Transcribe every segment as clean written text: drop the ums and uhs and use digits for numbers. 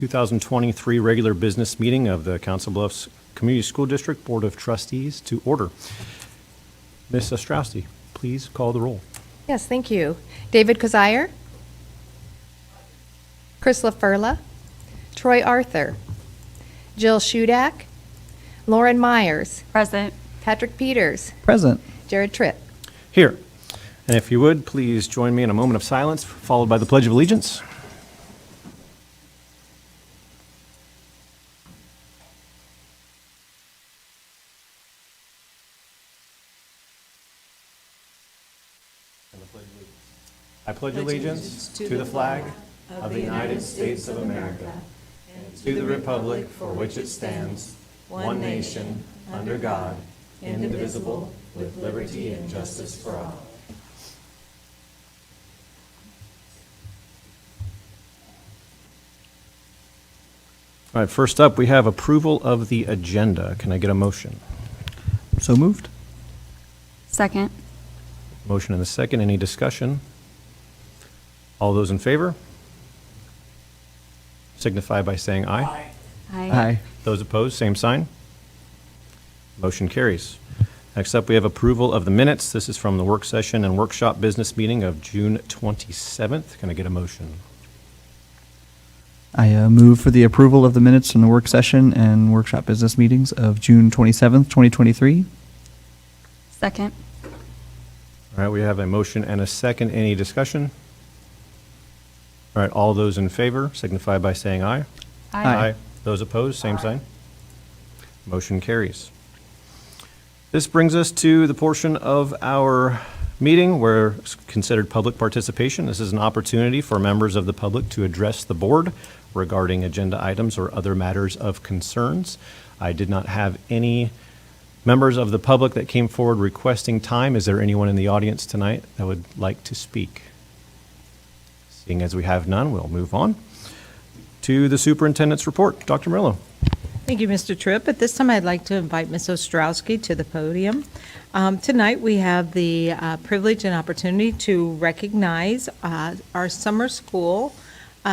2023 regular business meeting of the Council Bluffs Community School District Board of Trustees to order. Ms. Ostrowski, please call the roll. Yes, thank you. David Kazire, Chris LaFurla, Troy Arthur, Jill Shudak, Lauren Myers, Present. Patrick Peters, Present. Jared Tripp. Here. And if you would, please join me in a moment of silence, followed by the Pledge of Allegiance. I pledge allegiance to the flag of the United States of America and to the republic for which it stands, one nation, under God, indivisible, with liberty and justice for all. All right, first up, we have approval of the agenda. Can I get a motion? So moved. Second. Motion and a second. Any discussion? All those in favor signify by saying aye. Aye. Those opposed, same sign. Motion carries. Next up, we have approval of the minutes. This is from the work session and workshop business meeting of June 27th. Can I get a motion? I move for the approval of the minutes from the work session and workshop business meetings of June 27th, 2023. Second. All right, we have a motion and a second. Any discussion? All right, all those in favor signify by saying aye. Aye. Those opposed, same sign. Motion carries. This brings us to the portion of our meeting where it's considered public participation. This is an opportunity for members of the public to address the board regarding agenda items or other matters of concerns. I did not have any members of the public that came forward requesting time. Is there anyone in the audience tonight that would like to speak? Seeing as we have none, we'll move on to the superintendent's report. Dr. Murillo. Thank you, Mr. Tripp. At this time, I'd like to invite Ms. Ostrowski to the podium. Tonight, we have the privilege and opportunity to recognize our summer school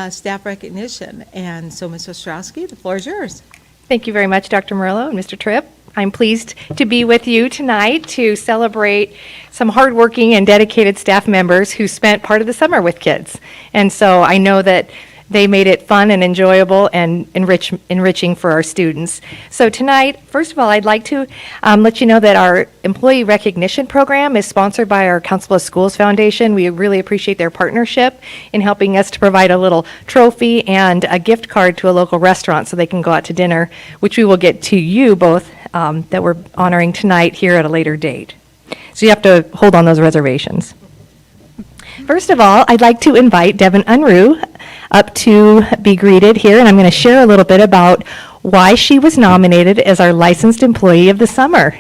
staff recognition. And so, Ms. Ostrowski, the floor is yours. Thank you very much, Dr. Murillo and Mr. Tripp. I'm pleased to be with you tonight to celebrate some hardworking and dedicated staff members who spent part of the summer with kids. And so I know that they made it fun and enjoyable and enriching for our students. So tonight, first of all, I'd like to let you know that our employee recognition program is sponsored by our Council of Schools Foundation. We really appreciate their partnership in helping us to provide a little trophy and a gift card to a local restaurant so they can go out to dinner, which we will get to you both that we're honoring tonight here at a later date. So you have to hold on those reservations. First of all, I'd like to invite Devin Unruh up to be greeted here, and I'm going to share a little bit about why she was nominated as our Licensed Employee of the Summer.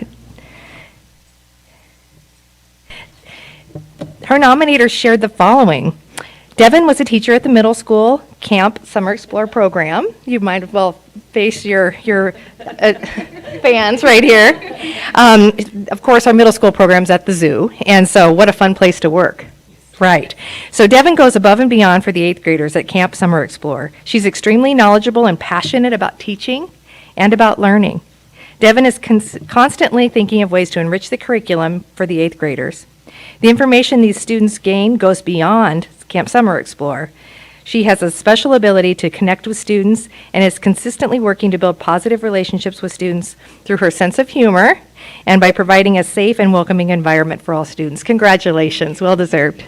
Her nominators shared the following. Devin was a teacher at the middle school camp Summer Explorer program. You might as well face your fans right here. Of course, our middle school program's at the zoo, and so what a fun place to work. Right. So Devin goes above and beyond for the 8th graders at Camp Summer Explorer. She's extremely knowledgeable and passionate about teaching and about learning. Devin is constantly thinking of ways to enrich the curriculum for the 8th graders. The information these students gain goes beyond Camp Summer Explorer. She has a special ability to connect with students and is consistently working to build positive relationships with students through her sense of humor and by providing a safe and welcoming environment for all students. Congratulations, well deserved.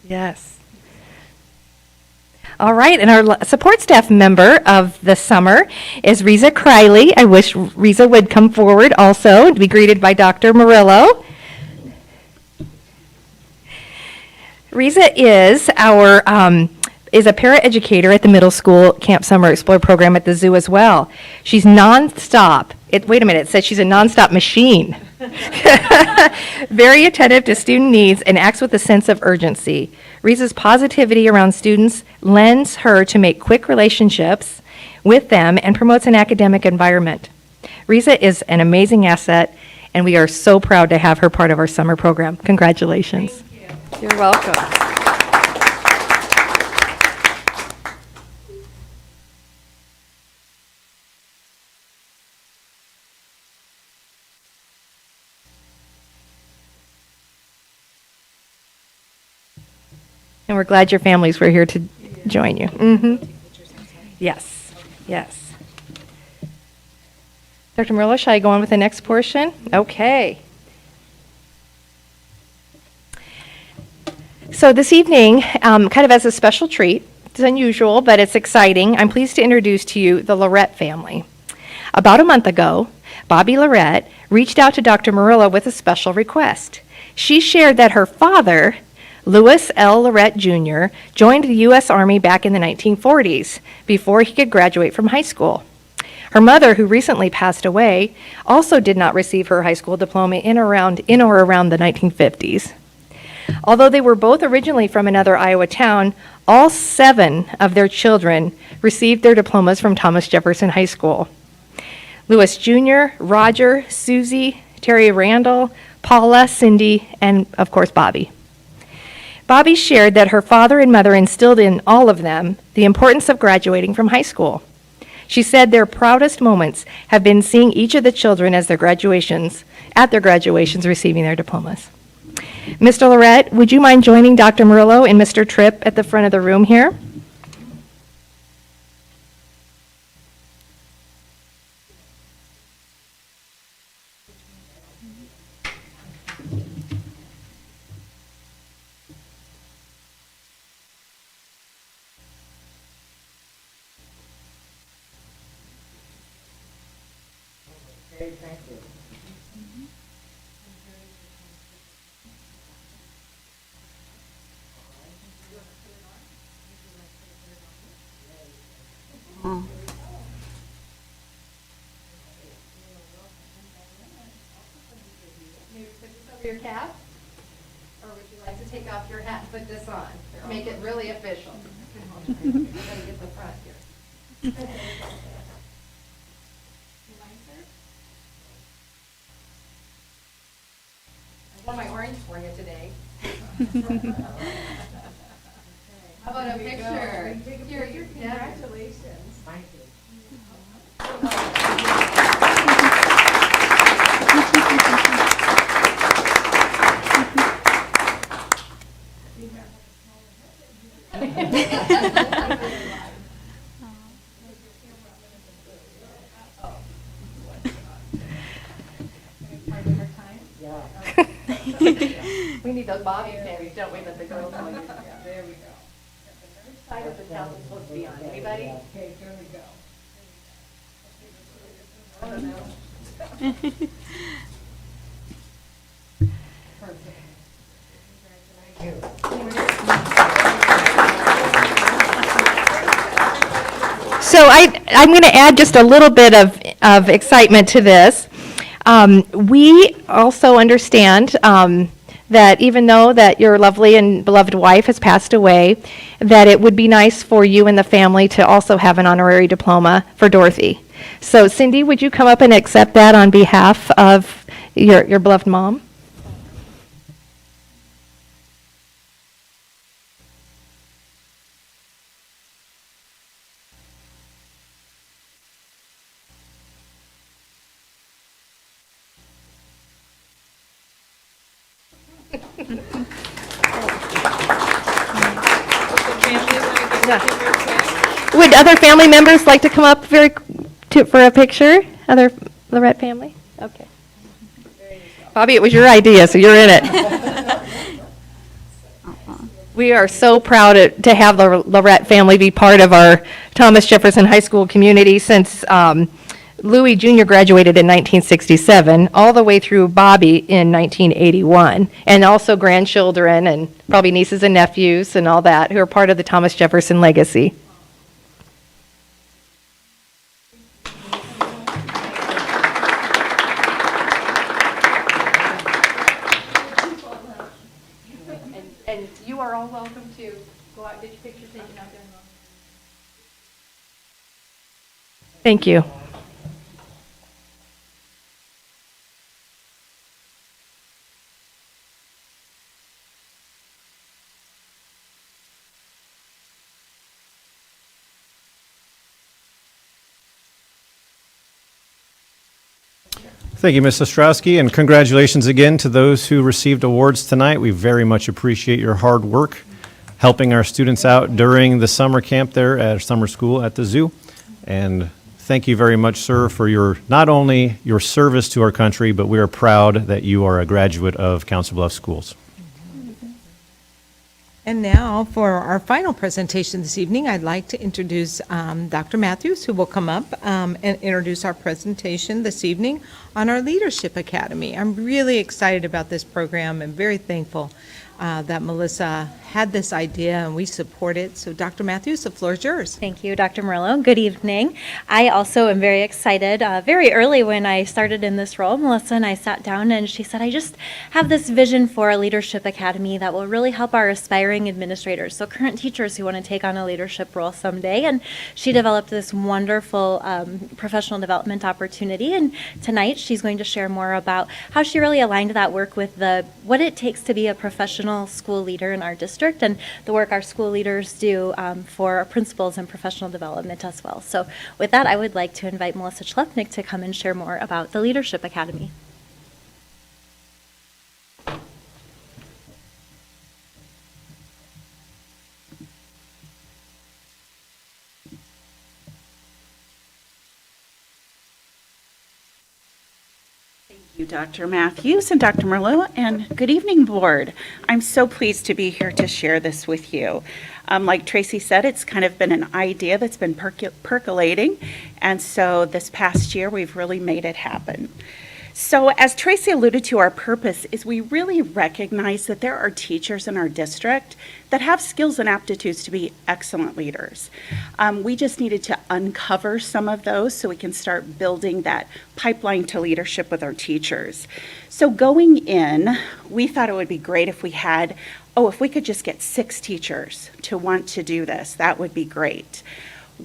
Yes. All right, and our support staff member of the summer is Riza Criley. I wish Riza would come forward also to be greeted by Dr. Murillo. Riza is our is a paraeducator at the middle school Camp Summer Explorer program at the zoo as well. She's nonstop. Wait a minute, it says she's a nonstop machine. Very attentive to student needs and acts with a sense of urgency. Riza's positivity around students lends her to make quick relationships with them and promotes an academic environment. Riza is an amazing asset, and we are so proud to have her part of our summer program. Congratulations. Thank you. You're welcome. And we're glad your families were here to join you. Yes, yes. Dr. Murillo, shall I go on with the next portion? Okay. So this evening, kind of as a special treat, it's unusual, but it's exciting, I'm pleased to introduce to you the Lorette family. About a month ago, Bobby Lorette reached out to Dr. Murillo with a special request. She shared that her father, Louis L. Lorette Jr., joined the U.S. Army back in the 1940s, before he could graduate from high school. Her mother, who recently passed away, also did not receive her high school diploma in or around the 1950s. Although they were both originally from another Iowa town, all 7 of their children received their diplomas from Thomas Jefferson High School. Louis Jr., Roger, Susie, Terry Randall, Paula, Cindy, and of course Bobby. Bobby shared that her father and mother instilled in all of them the importance of graduating from high school. She said their proudest moments have been seeing each of the children at their graduations receiving their diplomas. Mr. Lorette, would you mind joining Dr. Murillo and Mr. Tripp at the front of the room here? Your cap? Or would you like to take off your hat and put this on? Make it really official. I'm going to get the front here. You mind, sir? I wore my orange for you today. How about a picture? Here, congratulations. Thank you. We need those Bobby pins, don't we, that the girls want to use? There we go. Which side of the towel is supposed to be on? Anybody? Okay, here we go. I don't know. Perfect. So I'm going to add just a little bit of excitement to this. We also understand that even though that your lovely and beloved wife has passed away, that it would be nice for you and the family to also have an honorary diploma for Dorothy. So Cindy, would you come up and accept that on behalf of your beloved mom? Would other family members like to come up for a picture? Other Lorette family? Okay. Bobby, it was your idea, so you're in it. We are so proud to have the Lorette family be part of our Thomas Jefferson High School community since Louis Jr. graduated in 1967, all the way through Bobby in 1981, and also grandchildren and probably nieces and nephews and all that who are part of the Thomas Jefferson legacy. And you are all welcome to go out and get your picture taken out there. Thank you. Thank you, Ms. Ostrowski, and congratulations again to those who received awards tonight. We very much appreciate your hard work helping our students out during the summer camp there at summer school at the zoo. And thank you very much, sir, for your not only your service to our country, but we are proud that you are a graduate of Council Bluffs Schools. And now, for our final presentation this evening, I'd like to introduce Dr. Matthews, who will come up and introduce our presentation this evening on our Leadership Academy. I'm really excited about this program and very thankful that Melissa had this idea and we support it. So Dr. Matthews, the floor is yours. Thank you, Dr. Murillo. Good evening. I also am very excited. Very early when I started in this role, Melissa and I sat down and she said, I just have this vision for a leadership academy that will really help our aspiring administrators, so current teachers who want to take on a leadership role someday. And she developed this wonderful professional development opportunity. And tonight she's going to share more about how she really aligned that work with what it takes to be a professional school leader in our district and the work our school leaders do for our principals and professional development as well. So with that, I would like to invite Melissa Schlepnick to come and share more about the Leadership Academy. You, Dr. Matthews and Dr. Merlot, and good evening, board. I'm so pleased to be here to share this with you. Like Tracy said, it's kind of been an idea that's been percolating, and so this past year we've really made it happen. So as Tracy alluded to, our purpose is we really recognize that there are teachers in our district that have skills and aptitudes to be excellent leaders. We just needed to uncover some of those so we can start building that pipeline to leadership with our teachers. So going in, we thought it would be great if we had, if we could just get 6 teachers to want to do this, that would be great.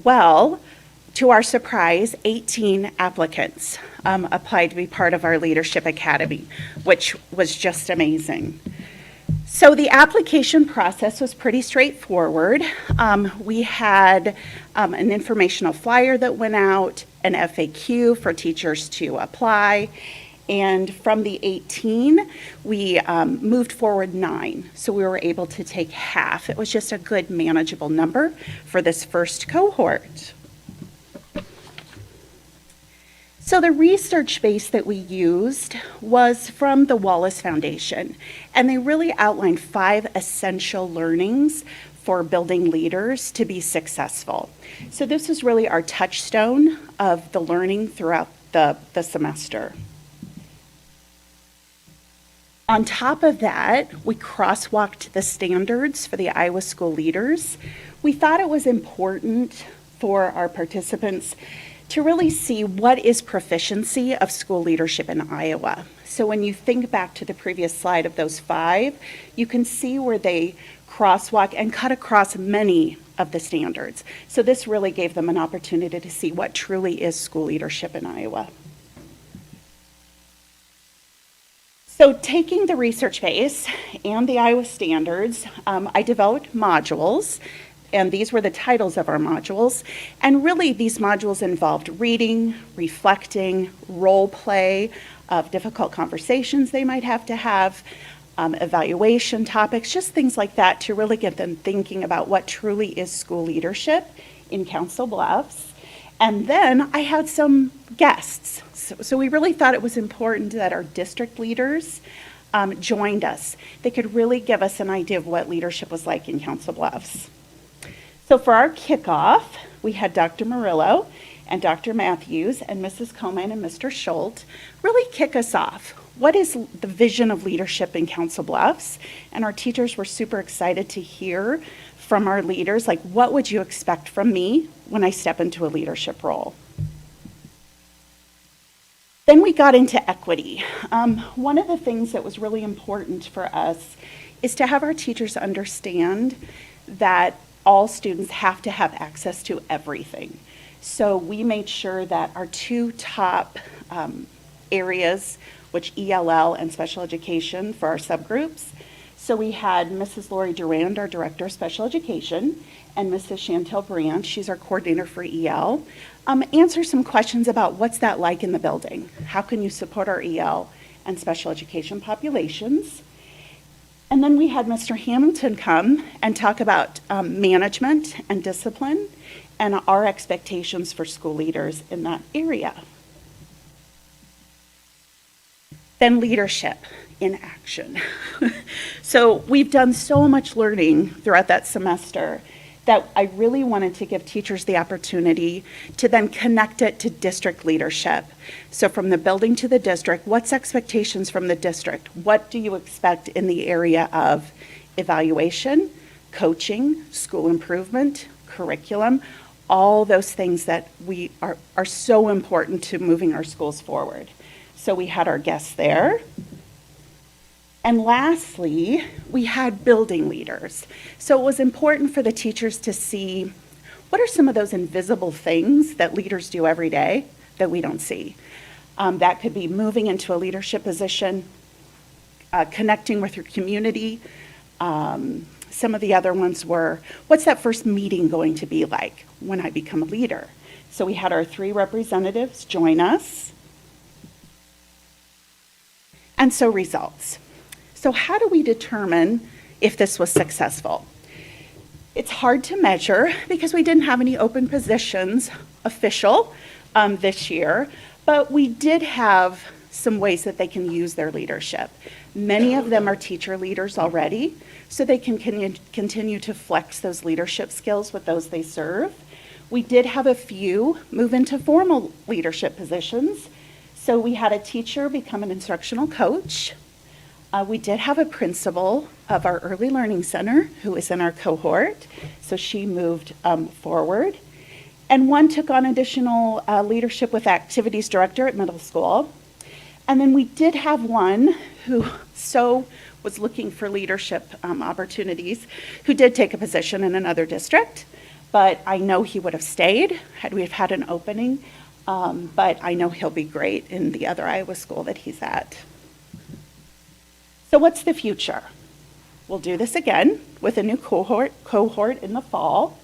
Well, to our surprise, 18 applicants applied to be part of our Leadership Academy, which was just amazing. So the application process was pretty straightforward. We had an informational flyer that went out, an FAQ for teachers to apply, and from the 18, we moved forward 9. So we were able to take half. It was just a good, manageable number for this first cohort. So the research base that we used was from the Wallace Foundation, and they really outlined 5 essential learnings for building leaders to be successful. So this is really our touchstone of the learning throughout the semester. On top of that, we crosswalked the standards for the Iowa school leaders. We thought it was important for our participants to really see what is proficiency of school leadership in Iowa. So when you think back to the previous slide of those 5, you can see where they crosswalk and cut across many of the standards. So this really gave them an opportunity to see what truly is school leadership in Iowa. So taking the research base and the Iowa standards, I developed modules. And these were the titles of our modules. And really, these modules involved reading, reflecting, role play of difficult conversations they might have to have, evaluation topics, just things like that to really get them thinking about what truly is school leadership in Council Bluffs. And then I had some guests. So we really thought it was important that our district leaders joined us. They could really give us an idea of what leadership was like in Council Bluffs. So for our kickoff, we had Dr. Murillo and Dr. Matthews and Mrs. Coleman and Mr. Schultz really kick us off. What is the vision of leadership in Council Bluffs? And our teachers were super excited to hear from our leaders, like, what would you expect from me when I step into a leadership role? Then we got into equity. One of the things that was really important for us is to have our teachers understand that all students have to have access to everything. So we made sure that our two top areas, which ELL and special education for our subgroups. So we had Mrs. Lori Durand, our Director of Special Education, and Mrs. Chantel Brandt, she's our coordinator for EL, answer some questions about what's that like in the building? How can you support our EL and special education populations? And then we had Mr. Hamilton come and talk about management and discipline and our expectations for school leaders in that area. Then leadership in action. So we've done so much learning throughout that semester that I really wanted to give teachers the opportunity to then connect it to district leadership. So from the building to the district, what's expectations from the district? What do you expect in the area of evaluation, coaching, school improvement, curriculum, all those things that we are so important to moving our schools forward. So we had our guests there. And lastly, we had building leaders. So it was important for the teachers to see what are some of those invisible things that leaders do every day that we don't see. That could be moving into a leadership position, connecting with your community. Some of the other ones were, what's that first meeting going to be like when I become a leader? So we had our 3 representatives join us. And so results. So how do we determine if this was successful? It's hard to measure because we didn't have any open positions official this year, but we did have some ways that they can use their leadership. Many of them are teacher leaders already, so they can continue to flex those leadership skills with those they serve. We did have a few move into formal leadership positions. So we had a teacher become an instructional coach. We did have a principal of our early learning center who is in our cohort, so she moved forward. And one took on additional leadership with activities director at middle school. And then we did have one who was looking for leadership opportunities, who did take a position in another district, but I know he would have stayed had we have had an opening. But I know he'll be great in the other Iowa school that he's at. So what's the future? We'll do this again with a new cohort in the fall.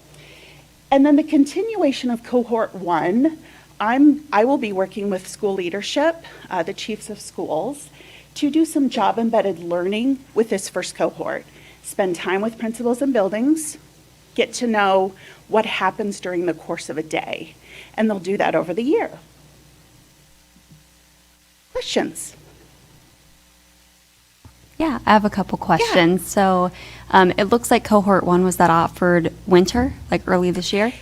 And then the continuation of cohort 1, I will be working with school leadership, the chiefs of schools, to do some job-embedded learning with this first cohort. Spend time with principals and buildings, get to know what happens during the course of a day. And they'll do that over the year. Questions? Yeah, I have a couple questions. So it looks like cohort 1 was that offered winter, like early this year?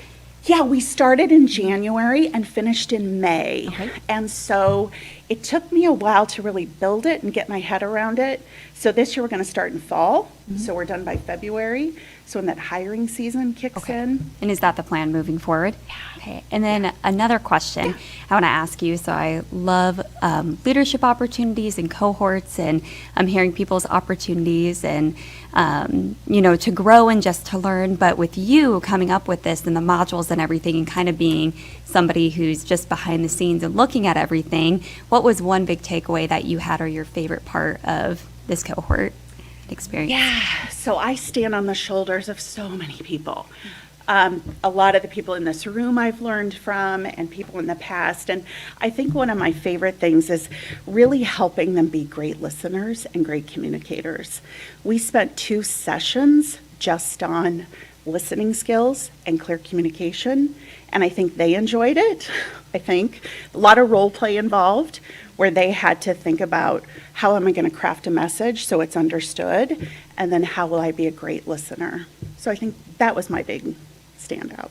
Yeah, we started in January and finished in May. Okay. And so it took me a while to really build it and get my head around it. So this year we're going to start in fall. So we're done by February. So when that hiring season kicks in. And is that the plan moving forward? Yeah. Okay. And then another question I want to ask you. So I love leadership opportunities and cohorts, and I'm hearing people's opportunities and, to grow and just to learn. But with you coming up with this and the modules and everything and kind of being somebody who's just behind the scenes and looking at everything, what was one big takeaway that you had or your favorite part of this cohort experience? Yeah, so I stand on the shoulders of so many people. A lot of the people in this room I've learned from and people in the past. And I think one of my favorite things is really helping them be great listeners and great communicators. We spent 2 sessions just on listening skills and clear communication, and I think they enjoyed it. I think a lot of role play involved where they had to think about how am I going to craft a message so it's understood, and then how will I be a great listener. So I think that was my big standout.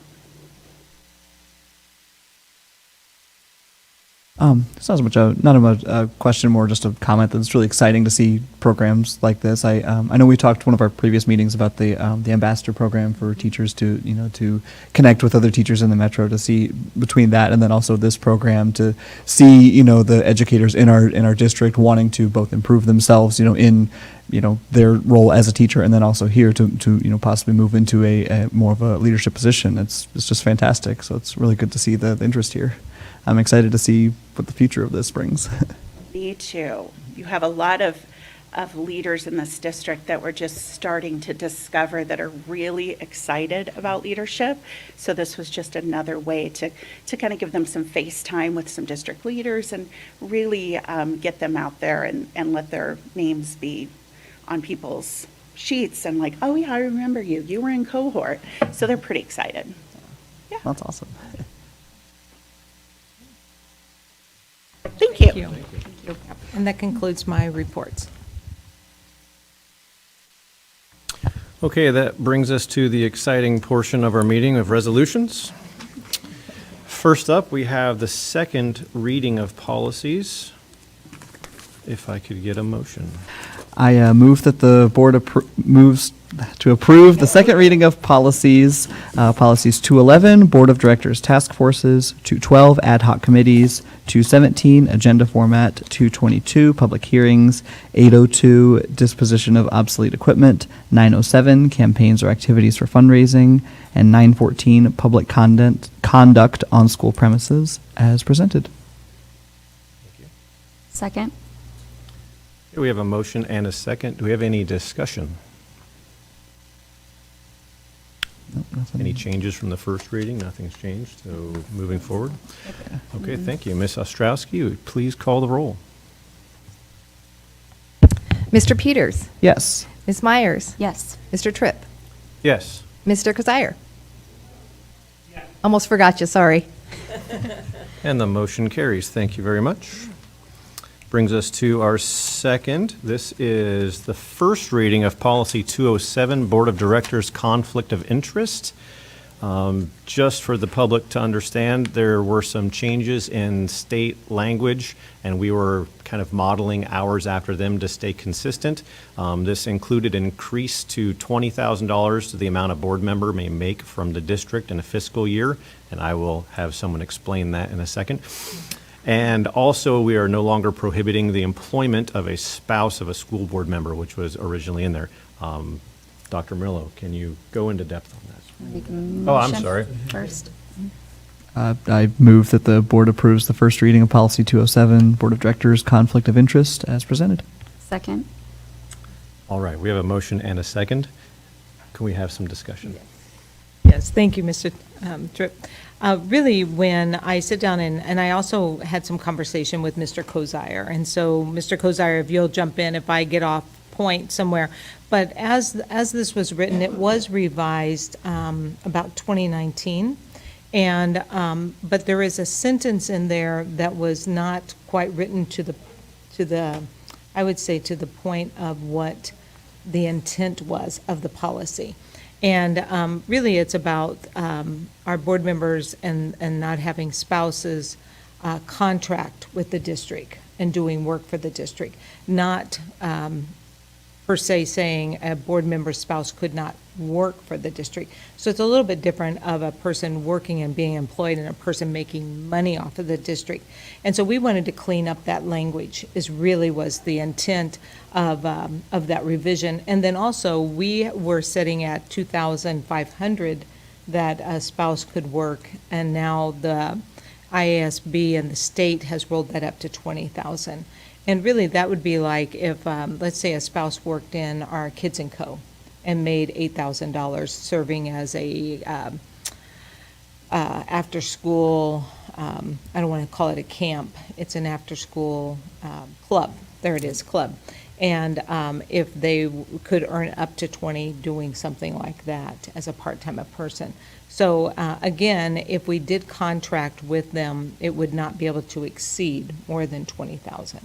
It's not as much a question, more just a comment that it's really exciting to see programs like this. I know we talked one of our previous meetings about the ambassador program for teachers to to connect with other teachers in the metro, to see between that and then also this program to see the educators in our district wanting to both improve themselves in their role as a teacher, and then also here to possibly move into a more of a leadership position. It's just fantastic. So it's really good to see the interest here. I'm excited to see what the future of this brings. Me too. You have a lot of leaders in this district that we're just starting to discover that are really excited about leadership. So this was just another way to kind of give them some face time with some district leaders and really get them out there and let their names be on people's sheets and like, oh yeah, I remember you. You were in cohort. So they're pretty excited. Yeah. That's awesome. Thank you. And that concludes my reports. Okay, that brings us to the exciting portion of our meeting of resolutions. First up, we have the second reading of policies. If I could get a motion. I move that the board moves to approve the second reading of policies, policies 211, Board of Directors Task Forces, 212, Ad Hoc Committees, 217, Agenda Format, 222, Public Hearings, 802, Disposition of Obsolete Equipment, 907, Campaigns or Activities for Fundraising, and 914, Public Conduct on School Premises, as presented. Second. We have a motion and a second. Do we have any discussion? Nope, nothing. Any changes from the first reading? Nothing's changed, so moving forward. Okay, thank you. Ms. Ostrowski, would you please call the roll. Mr. Peters, Yes. Ms. Myers, Yes. Mr. Tripp, Yes. Mr. Kazire. Almost forgot you, sorry. And the motion carries. Thank you very much. Brings us to our second. This is the first reading of Policy 207, Board of Directors Conflict of Interest. Just for the public to understand, there were some changes in state language, and we were kind of modeling ours after them to stay consistent. This included an increase to $20,000 to the amount a board member may make from the district in a fiscal year, and I will have someone explain that in a second. And also, we are no longer prohibiting the employment of a spouse of a school board member, which was originally in there. Dr. Murillo, can you go into depth on that? Make a Oh, I'm motion sorry. First. I move that the board approves the first reading of Policy 207, Board of Directors Conflict of Interest, as presented. Second. All right, we have a motion and a second. Can we have some discussion? Yes, thank you, Mr. Tripp. Really, when I sit down and I also had some conversation with Mr. Kazire, and so, Mr. Kazire, if you'll jump in if I get off point somewhere, but as this was written, it was revised about 2019, and but there is a sentence in there that was not quite written to the I would say to the point of what the intent was of the policy. And really, it's about our board members and not having spouses contract with the district and doing work for the district, not per se saying a board member's spouse could not work for the district. So it's a little bit different of a person working and being employed and a person making money off of the district. And so we wanted to clean up that language, was the intent of that revision. And then also, we were sitting at 2,500 that a spouse could work, and now the IASB and the state has rolled that up to 20,000. And really, that would be like if, let's say, a spouse worked in our Kids and Co. and made $8,000 serving as a after-school, I don't want to call it a camp, it's an after-school club. There it is, club. And if they could earn up to 20 doing something like that as a part-time person. So again, if we did contract with them, it would not be able to exceed more than 20,000.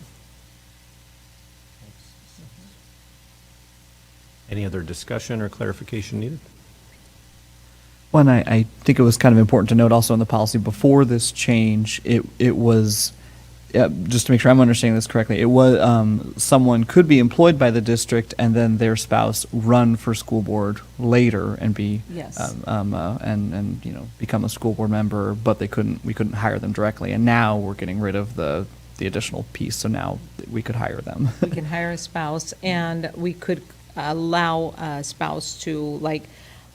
Any other discussion or clarification needed? One, I think it was kind of important to note also in the policy before this change, it was just to make sure I'm understanding this correctly, it was, someone could be employed by the district and then their spouse run for school board later and be, Yes. and, you know, become a school board member, but we couldn't hire them directly. And now we're getting rid of the additional piece, so now we could hire them. We can hire a spouse, and we could allow a spouse to, like,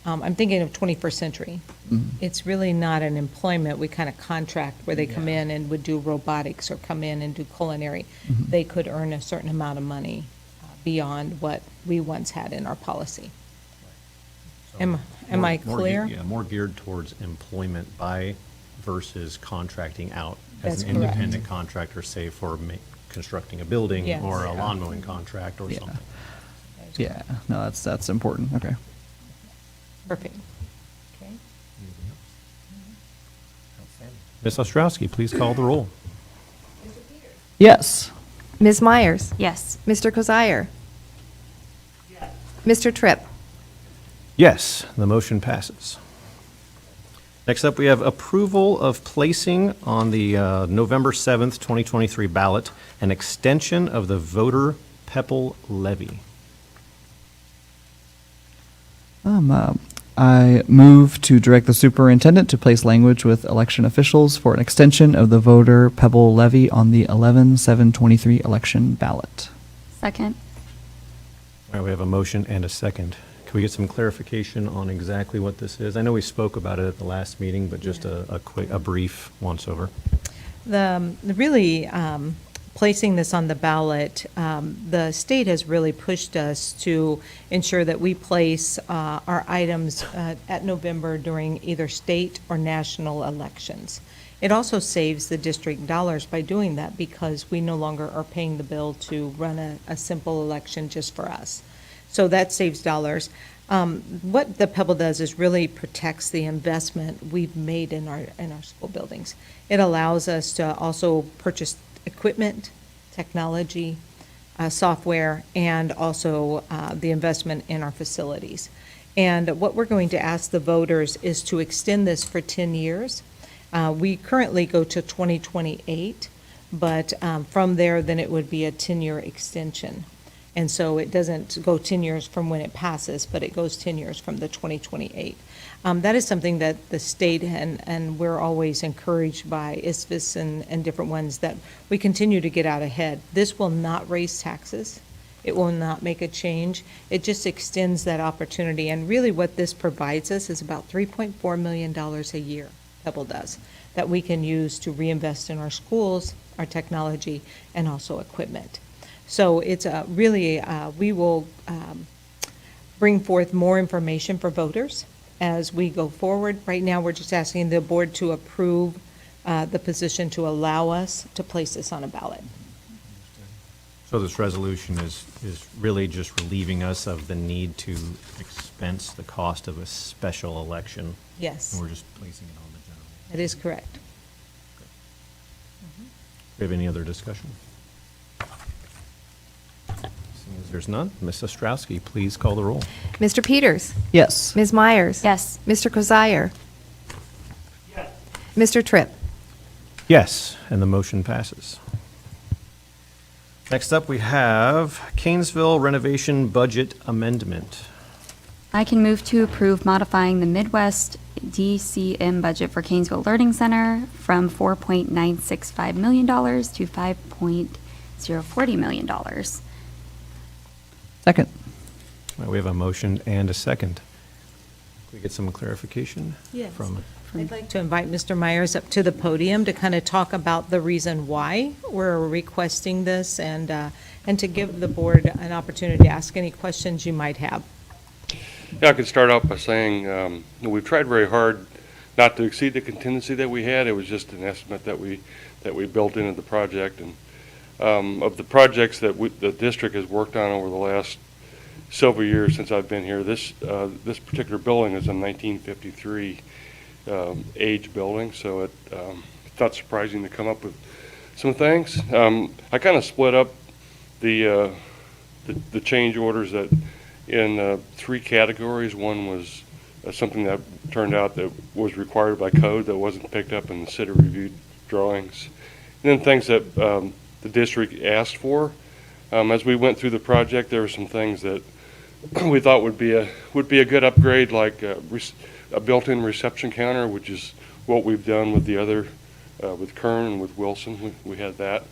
I'm thinking of 21st Century. It's really not an employment. We kind of contract where they come in and would do robotics or come in and do culinary. They could earn a certain amount of money beyond what we once had in our policy. Am I More clear? Yeah, more geared towards employment by versus contracting out as That's an correct. independent contractor, say for constructing a building Yes. or a lawn mowing contract or Yeah. something. Yeah, no, that's important. Okay. Perfect. Okay. Ms. Ostrowski, please call the roll. Yes. Ms. Myers? Yes. Mr. Kozier? Mr. Tripp? Yes, the motion passes. Next up, we have approval of placing on the November 7th, 2023 ballot an extension of the voter PEPL levy. I move to direct the superintendent to place language with election officials for an extension of the voter PEPL levy on the 11/7/23 election ballot. Second. All right, we have a motion and a second. Can we get some clarification on exactly what this is? I know we spoke about it at the last meeting, but just a brief once-over. Really, placing this on the ballot, the state has really pushed us to ensure that we place our items at November during either state or national elections. It also saves the district dollars by doing that because we no longer are paying the bill to run a simple election just for us. So that saves dollars. What the PEBBLE does is really protects the investment we've made in our school buildings. It allows us to also purchase equipment, technology, software, and also the investment in our facilities. And what we're going to ask the voters is to extend this for 10 years. We currently go to 2028, but from there, then it would be a 10-year extension. And so it doesn't go 10 years from when it passes, but it goes 10 years from the 2028. That is something that the state and we're always encouraged by ISFIS and different ones that we continue to get out ahead. This will not raise taxes. It will not make a change. It just extends that opportunity. And really what this provides us is about $3.4 million a year, Pebble does, that we can use to reinvest in our schools, our technology, and also equipment. So it's really, we will bring forth more information for voters as we go forward. Right now, we're just asking the board to approve the position to allow us to place this on a ballot. So this resolution is really just relieving us of the need to expense the cost of a special election. Yes, And we're just placing it on the general. that is correct. Do we have any other discussion? Seeing as there's none, Ms. Ostrowski, please call the roll. Mr. Peters? Yes. Ms. Myers? Yes. Mr. Kozier? Mr. Tripp? Yes, and the motion passes. Next up, we have Canesville renovation budget amendment. I can move to approve modifying the Midwest DCM budget for Canesville Learning Center from $4.965 million to $5.040 million. Second. All right, we have a motion and a second. Can we get some clarification? Yes. From, I'd like to invite Mr. Myers up to the podium to kind of talk about the reason why we're requesting this and to give the board an opportunity to ask any questions you might have. Yeah, I could start off by saying we've tried very hard not to exceed the contingency that we had. It was just an estimate that we built into the project. And of the projects that the district has worked on over the last several years since I've been here, this particular building is a 1953 age building, so it's not surprising to come up with some things. I kind of split up the change orders that in three categories. One was something that turned out that was required by code that wasn't picked up in the city reviewed drawings, then things that the district asked for. As we went through the project, there were some things that we thought would be a good upgrade, like a built-in reception counter, which is what we've done with the other, with Kern and with Wilson. We had that.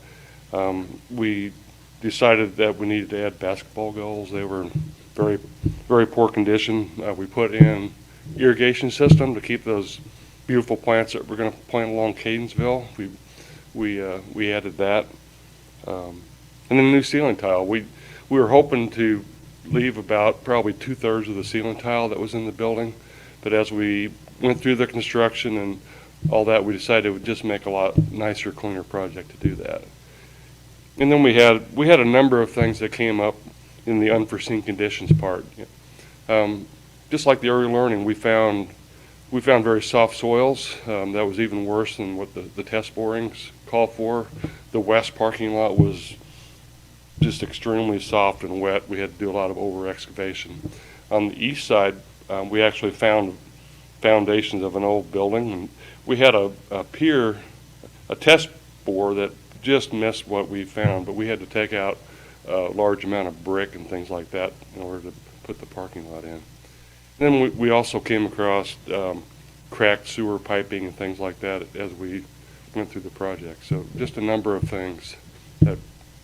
We decided that we needed to add basketball goals. They were in very, very poor condition. We put in irrigation system to keep those beautiful plants that we're going to plant along Cadensville. We added that. And then the new ceiling tile. We were hoping to leave about probably 2/3 of the ceiling tile that was in the building, but as we went through the construction and all that, we decided it would just make a lot nicer, cleaner project to do that. And then we had a number of things that came up in the unforeseen conditions part. Just like the early learning, we found very soft soils. That was even worse than what the test borings called for. The west parking lot was just extremely soft and wet. We had to do a lot of over excavation. On the east side, we actually found foundations of an old building. And we had a pier, a test bore that just missed what we found, but we had to take out a large amount of brick and things like that in order to put the parking lot in. Then we also came across cracked sewer piping and things like that as we went through the project. So just a number of things that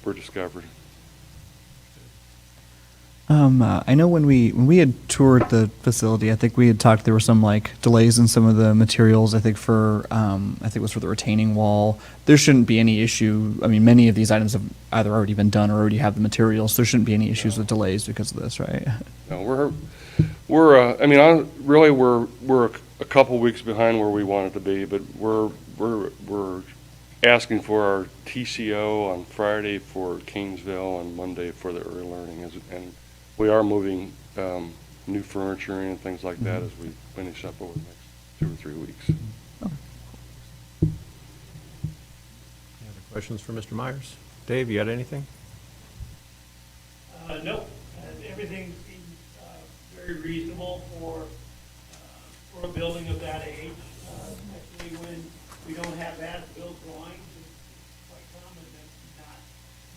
were discovered. I know when we had toured the facility, I think we had talked, there were some like delays in some of the materials, I think it was for the retaining wall. There shouldn't be any issue. I mean, many of these items have either already been done or already have the materials. There shouldn't be any issues with delays because of this, right? No, we're a couple weeks behind where we wanted to be, but we're asking for our TCO on Friday for Kingsville and Monday for the early learning, and we are moving new furniture in and things like that as we finish up over the next 2 or 3 weeks. Any other questions for Mr. Myers? Dave, you got anything? No, everything seems very reasonable for a building of that age. Especially when we don't have as-built drawings, it's quite common to not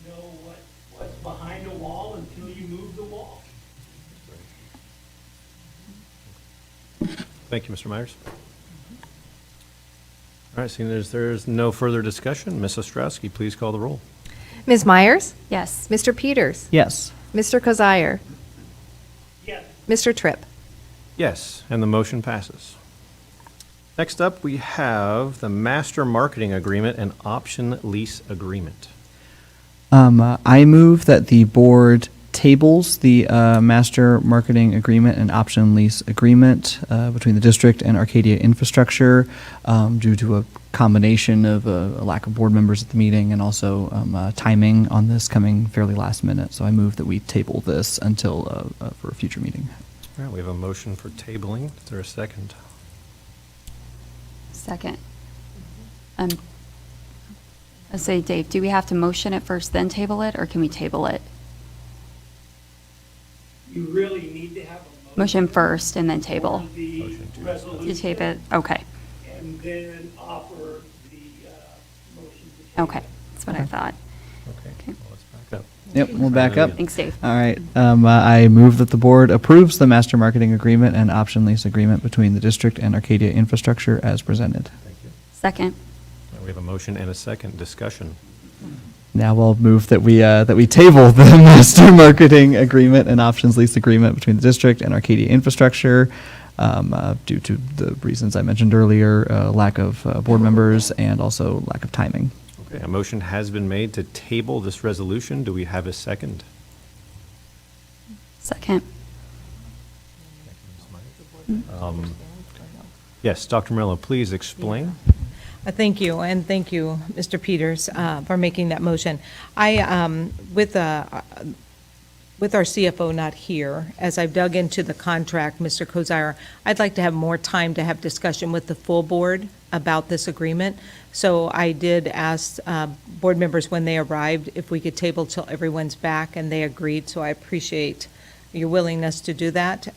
know what's behind a wall until you move the wall. Thank you, Mr. Myers. All right, seeing as there's no further discussion, Ms. Ostrowski, please call the roll. Ms. Myers? Yes. Mr. Peters? Yes. Mr. Kozire? Yes. Mr. Tripp? Yes, and the motion passes. Next up, we have the Master Marketing Agreement and Option Lease Agreement. I move that the board tables the master marketing agreement and option lease agreement between the district and Arcadia Infrastructure due to a combination of a lack of board members at the meeting and also timing on this coming fairly last minute. So I move that we table this until for a future meeting. All right, we have a motion for tabling. Is there a second? Second. I say, Dave, do we have to motion it first, then table it, or can we table it? You really need to have a Motion first and then table. for the To resolution. tape it, okay, And then offer the motion to table. okay, that's what I thought. Okay, Okay. well, let's back up. Yep, we'll back up. Thanks, Dave. All right. I move that the board approves the master marketing agreement and option lease agreement between the district and Arcadia Infrastructure as presented. Thank you. Second. All right, we have a motion and a second. Discussion. Now I'll move that we table the master marketing agreement and options lease agreement between the district and Arcadia Infrastructure due to the reasons I mentioned earlier, lack of board members and also lack of timing. Okay, a motion has been made to table this resolution. Do we have a second? Second. Yes, Dr. Murillo, please explain. Thank you, and thank you, Mr. Peters, for making that motion. With our CFO not here, as I've dug into the contract, Mr. Kozire, I'd like to have more time to have discussion with the full board about this agreement. So I did ask board members when they arrived if we could table till everyone's back, and they agreed, so I appreciate your willingness to do that.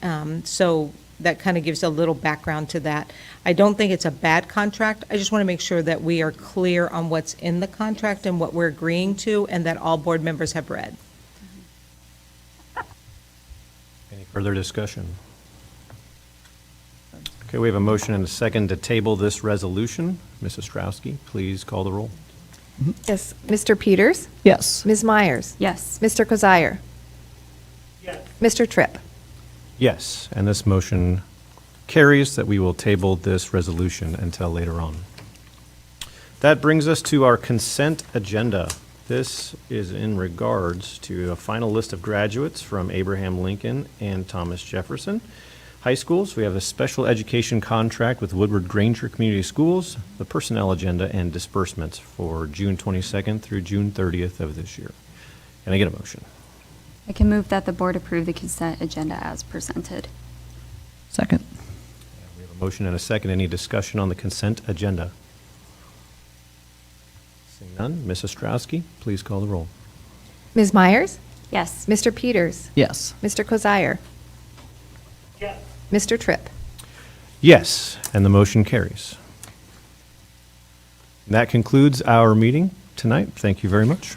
So that kind of gives a little background to that. I don't think it's a bad contract. I just want to make sure that we are clear on what's in the contract and what we're agreeing to, and that all board members have read. Any further discussion? Okay, we have a motion and a second to table this resolution. Mrs. Strauski, please call the roll. Yes, Mr. Peters, Yes. Ms. Myers, Yes. Mr. Kozire, Yes. Mr. Tripp. Yes, and this motion carries that we will table this resolution until later on. That brings us to our consent agenda. This is in regards to a final list of graduates from Abraham Lincoln and Thomas Jefferson High Schools. We have a special education contract with Woodward Granger Community Schools, the personnel agenda, and disbursements for June 22nd through June 30th of this year. Can I get a motion? I can move that the board approve the consent agenda as presented. Second. We have a motion and a second. Any discussion on the consent agenda? Seeing none, Mrs. Strauski, please call the roll. Ms. Myers, Yes. Mr. Peters, Yes. Mr. Kozire, Yes. Mr. Tripp. Yes, and the motion carries. That concludes our meeting tonight. Thank you very much.